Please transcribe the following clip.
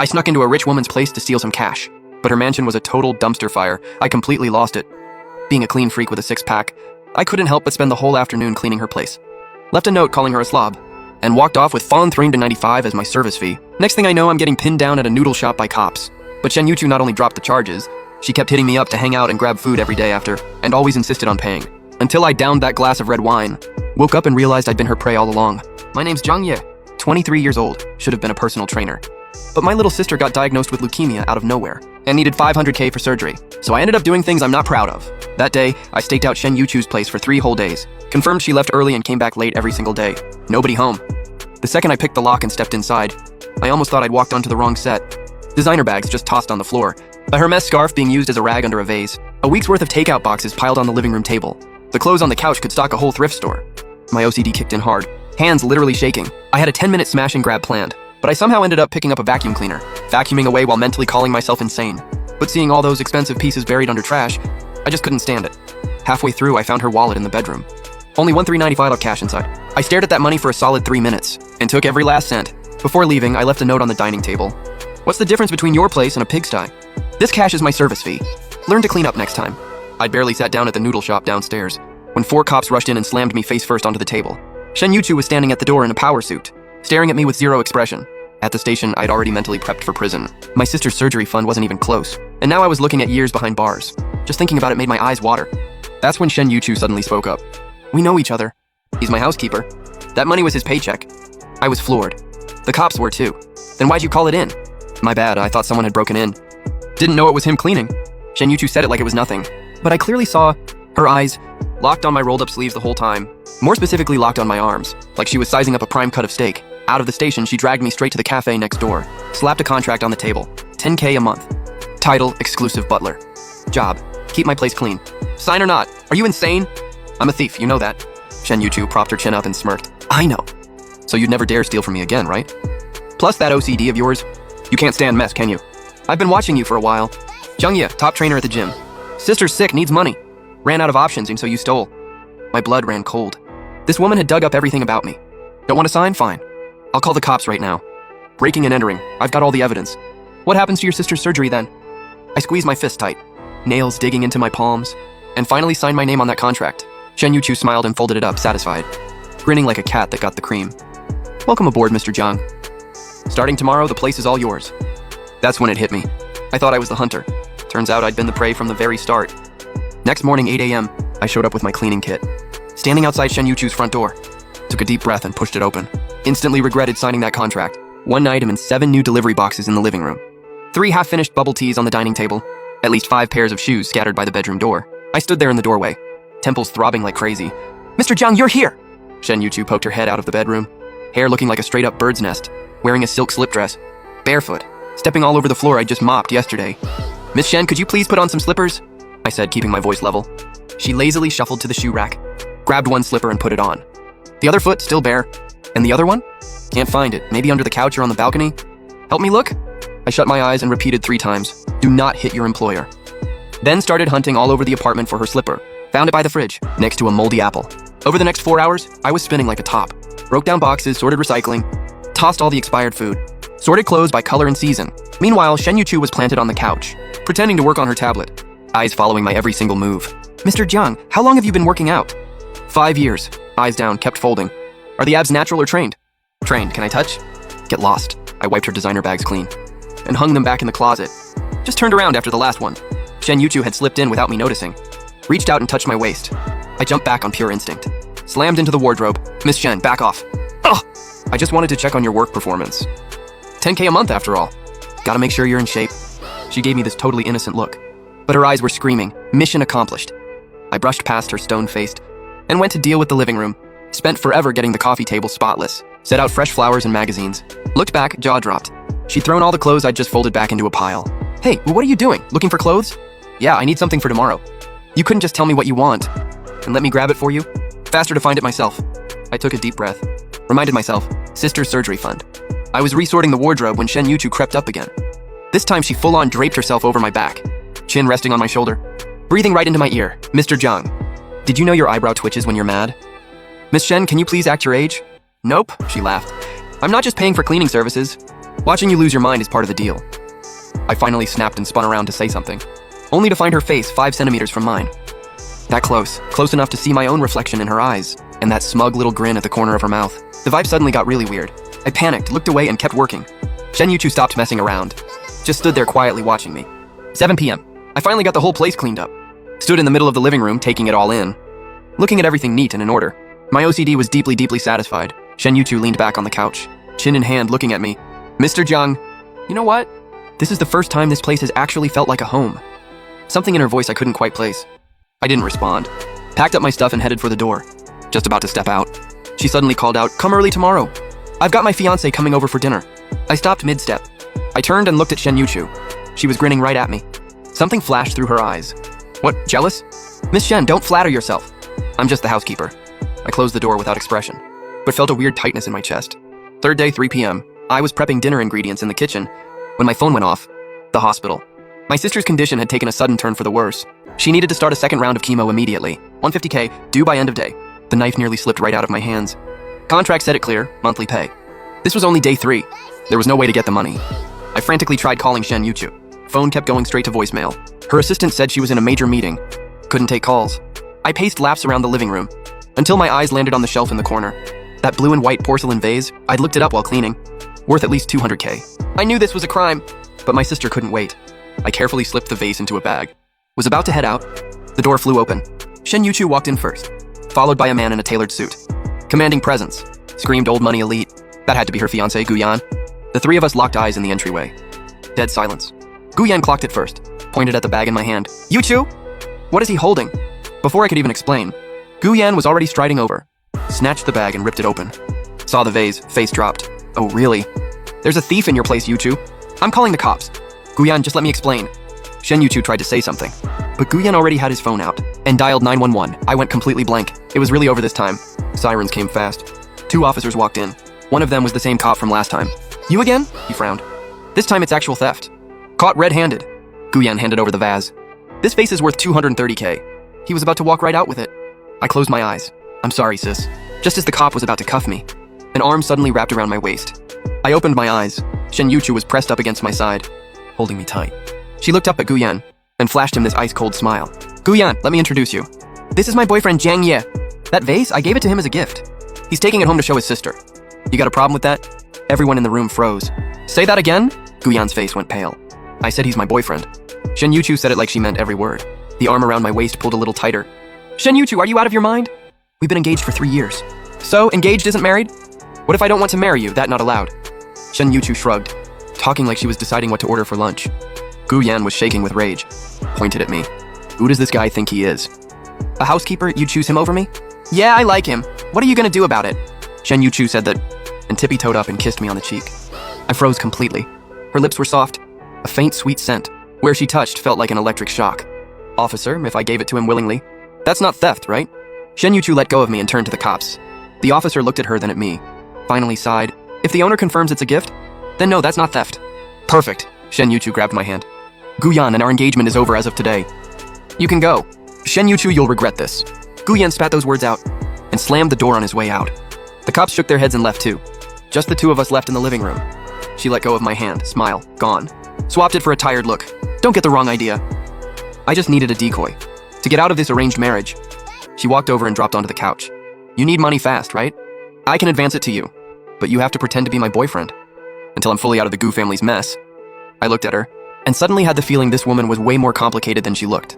I snuck into a rich woman's place to steal some cash, but her mansion was a total dumpster fire. I completely lost it. Being a clean freak with a six-pack, I couldn't help but spend the whole afternoon cleaning her place. Left a note calling her a slob, and walked off with Fawn $395 as my service fee. Next thing I know, I'm getting pinned down at a noodle shop by cops. But Shen Yuchu not only dropped the charges, she kept hitting me up to hang out and grab food every day after, and always insisted on paying. Until I downed that glass of red wine, woke up and realized I'd been her prey all along. My name's Zhang Ye, 23 years old, should have been a personal trainer. But my little sister got diagnosed with leukemia out of nowhere, and needed $500K for surgery, so I ended up doing things I'm not proud of. That day, I staked out Shen Yuchu's place for 3 whole days, confirmed she left early and came back late every single day. Nobody home. The second I picked the lock and stepped inside, I almost thought I'd walked onto the wrong set. Designer bags just tossed on the floor, a Hermes scarf being used as a rag under a vase, a week's worth of takeout boxes piled on the living room table. The clothes on the couch could stock a whole thrift store. My OCD kicked in hard, hands literally shaking. I had a 10-minute smash and grab planned, but I somehow ended up picking up a vacuum cleaner, vacuuming away while mentally calling myself insane. But seeing all those expensive pieces buried under trash, I just couldn't stand it. Halfway through, I found her wallet in the bedroom. Only $1,395 of cash inside. I stared at that money for a solid 3 minutes, and took every last cent. Before leaving, I left a note on the dining table. What's the difference between your place and a pigsty? This cash is my service fee. Learn to clean up next time. I'd barely sat down at the noodle shop downstairs when 4 cops rushed in and slammed me face first onto the table. Shen Yuchu was standing at the door in a power suit, staring at me with zero expression. At the station, I'd already mentally prepped for prison. My sister's surgery fund wasn't even close, and now I was looking at years behind bars. Just thinking about it made my eyes water. That's when Shen Yuchu suddenly spoke up. We know each other. He's my housekeeper. That money was his paycheck. I was floored. The cops were too. Then why'd you call it in? My bad, I thought someone had broken in. Didn't know it was him cleaning. Shen Yuchu said it like it was nothing, but I clearly saw her eyes locked on my rolled up sleeves the whole time. More specifically, locked on my arms, like she was sizing up a prime cut of steak. Out of the station, she dragged me straight to the cafe next door, slapped a contract on the table. $10K a month. Title, exclusive butler. Job, keep my place clean. Sign or not? Are you insane? I'm a thief, you know that. Shen Yuchu propped her chin up and smirked. I know. So you'd never dare steal from me again, right? Plus that OCD of yours. You can't stand mess, can you? I've been watching you for a while. Zhang Ye, top trainer at the gym. Sister's sick, needs money. Ran out of options and so you stole. My blood ran cold. This woman had dug up everything about me. Don't want to sign? Fine. I'll call the cops right now. Breaking and entering. I've got all the evidence. What happens to your sister's surgery then? I squeezed my fist tight, nails digging into my palms, and finally signed my name on that contract. Shen Yuchu smiled and folded it up, satisfied, grinning like a cat that got the cream. Welcome aboard, Mr. Zhang. Starting tomorrow, the place is all yours. That's when it hit me. I thought I was the hunter. Turns out I'd been the prey from the very start. Next morning, 8 a.m., I showed up with my cleaning kit. Standing outside Shen Yuchu's front door, took a deep breath and pushed it open. Instantly regretted signing that contract. 1 item and 7 new delivery boxes in the living room. 3 half-finished bubble teas on the dining table. At least 5 pairs of shoes scattered by the bedroom door. I stood there in the doorway, temples throbbing like crazy. Mr. Zhang, you're here! Shen Yuchu poked her head out of the bedroom, hair looking like a straight-up bird's nest, wearing a silk slip dress, barefoot, stepping all over the floor I just mopped yesterday. Miss Shen, could you please put on some slippers? I said, keeping my voice level. She lazily shuffled to the shoe rack, grabbed one slipper and put it on. The other foot still bare. And the other one? Can't find it. Maybe under the couch or on the balcony? Help me look? I shut my eyes and repeated 3 times. Do not hit your employer. Then started hunting all over the apartment for her slipper. Found it by the fridge, next to a moldy apple. Over the next 4 hours, I was spinning like a top. Broke down boxes, sorted recycling, tossed all the expired food, sorted clothes by color and season. Meanwhile, Shen Yuchu was planted on the couch, pretending to work on her tablet, eyes following my every single move. Mr. Zhang, how long have you been working out? 5 years. Eyes down, kept folding. Are the abs natural or trained? Trained. Can I touch? Get lost. I wiped her designer bags clean and hung them back in the closet. Just turned around after the last one. Shen Yuchu had slipped in without me noticing. Reached out and touched my waist. I jumped back on pure instinct. Slammed into the wardrobe. Miss Shen, back off. Ugh! I just wanted to check on your work performance. 10K a month after all. Gotta make sure you're in shape. She gave me this totally innocent look, but her eyes were screaming, mission accomplished. I brushed past her stone-faced and went to deal with the living room. Spent forever getting the coffee table spotless. Set out fresh flowers and magazines. Looked back, jaw dropped. She'd thrown all the clothes I'd just folded back into a pile. Hey, what are you doing? Looking for clothes? Yeah, I need something for tomorrow. You couldn't just tell me what you want and let me grab it for you? Faster to find it myself. I took a deep breath. Reminded myself, sister's surgery fund. I was resorting the wardrobe when Shen Yuchu crept up again. This time she full-on draped herself over my back, chin resting on my shoulder, breathing right into my ear. Mr. Zhang, did you know your eyebrow twitches when you're mad? Miss Shen, can you please act your age? Nope, she laughed. I'm not just paying for cleaning services. Watching you lose your mind is part of the deal. I finally snapped and spun around to say something, only to find her face 5 centimeters from mine. That close enough to see my own reflection in her eyes, and that smug little grin at the corner of her mouth. The vibe suddenly got really weird. I panicked, looked away, and kept working. Shen Yuchu stopped messing around, just stood there quietly watching me. 7 p.m. I finally got the whole place cleaned up. Stood in the middle of the living room, taking it all in, looking at everything neat and in order. My OCD was deeply satisfied. Shen Yuchu leaned back on the couch, chin in hand, looking at me. Mr. Jiang, you know what? This is the first time this place has actually felt like a home. Something in her voice I couldn't quite place. I didn't respond. Packed up my stuff and headed for the door. Just about to step out, she suddenly called out, "Come early tomorrow. I've got my fiancé coming over for dinner." I stopped mid-step. I turned and looked at Shen Yuchu. She was grinning right at me. Something flashed through her eyes. What, jealous? Miss Shen, don't flatter yourself. I'm just the housekeeper. I closed the door without expression, but felt a weird tightness in my chest. Third day, 3 p.m. I was prepping dinner ingredients in the kitchen when my phone went off. The hospital. My sister's condition had taken a sudden turn for the worse. She needed to start a second round of chemo immediately. 150K, due by end of day. The knife nearly slipped right out of my hands. Contract said it clear, monthly pay. This was only day 3. There was no way to get the money. I frantically tried calling Shen Yuchu. Phone kept going straight to voicemail. Her assistant said she was in a major meeting. Couldn't take calls. I paced laps around the living room until my eyes landed on the shelf in the corner. That blue and white porcelain vase, I'd looked it up while cleaning. Worth at least 200K. I knew this was a crime, but my sister couldn't wait. I carefully slipped the vase into a bag. Was about to head out. The door flew open. Shen Yuchu walked in first, followed by a man in a tailored suit. Commanding presence. Screamed old money elite. That had to be her fiancé, Guyan. The 3 of us locked eyes in the entryway. Dead silence. Guyan clocked it first, pointed at the bag in my hand. Yuchu? What is he holding? Before I could even explain, Guyan was already striding over, snatched the bag and ripped it open. Saw the vase, face dropped. Oh, really? There's a thief in your place, Yuchu. I'm calling the cops. Guyan, just let me explain. Shen Yuchu tried to say something, but Guyan already had his phone out and dialed 911. I went completely blank. It was really over this time. Sirens came fast. 2 officers walked in. One of them was the same cop from last time. You again? He frowned. This time it's actual theft. Caught red-handed. Guyan handed over the vase. This vase is worth 230K. He was about to walk right out with it. I closed my eyes. I'm sorry, sis. Just as the cop was about to cuff me, an arm suddenly wrapped around my waist. I opened my eyes. Shen Yuchu was pressed up against my side, holding me tight. She looked up at Guyan and flashed him this ice-cold smile. Guyan, let me introduce you. This is my boyfriend, Jiang Ye. That vase, I gave it to him as a gift. He's taking it home to show his sister. You got a problem with that? Everyone in the room froze. Say that again? Guyan's face went pale. I said he's my boyfriend. Shen Yuchu said it like she meant every word. The arm around my waist pulled a little tighter. Shen Yuchu, are you out of your mind? We've been engaged for 3 years. So, engaged isn't married? What if I don't want to marry you? That not allowed. Shen Yuchu shrugged, talking like she was deciding what to order for lunch. Guyan was shaking with rage, pointed at me. Who does this guy think he is? A housekeeper? You choose him over me? Yeah, I like him. What are you gonna do about it? Shen Yuchu said that, and tippy-toed up and kissed me on the cheek. I froze completely. Her lips were soft, a faint sweet scent. Where she touched felt like an electric shock. Officer, if I gave it to him willingly. That's not theft, right? Shen Yuchu let go of me and turned to the cops. The officer looked at her, then at me. Finally sighed. If the owner confirms it's a gift, then no, that's not theft. Perfect. Shen Yuchu grabbed my hand. Guyan, and our engagement is over as of today. You can go. Shen Yuchu, you'll regret this. Guyan spat those words out and slammed the door on his way out. The cops shook their heads and left too. Just the 2 of us left in the living room. She let go of my hand, smile, gone. Swapped it for a tired look. Don't get the wrong idea. I just needed a decoy to get out of this arranged marriage. She walked over and dropped onto the couch. You need money fast, right? I can advance it to you, but you have to pretend to be my boyfriend until I'm fully out of the Gu family's mess. I looked at her and suddenly had the feeling this woman was way more complicated than she looked.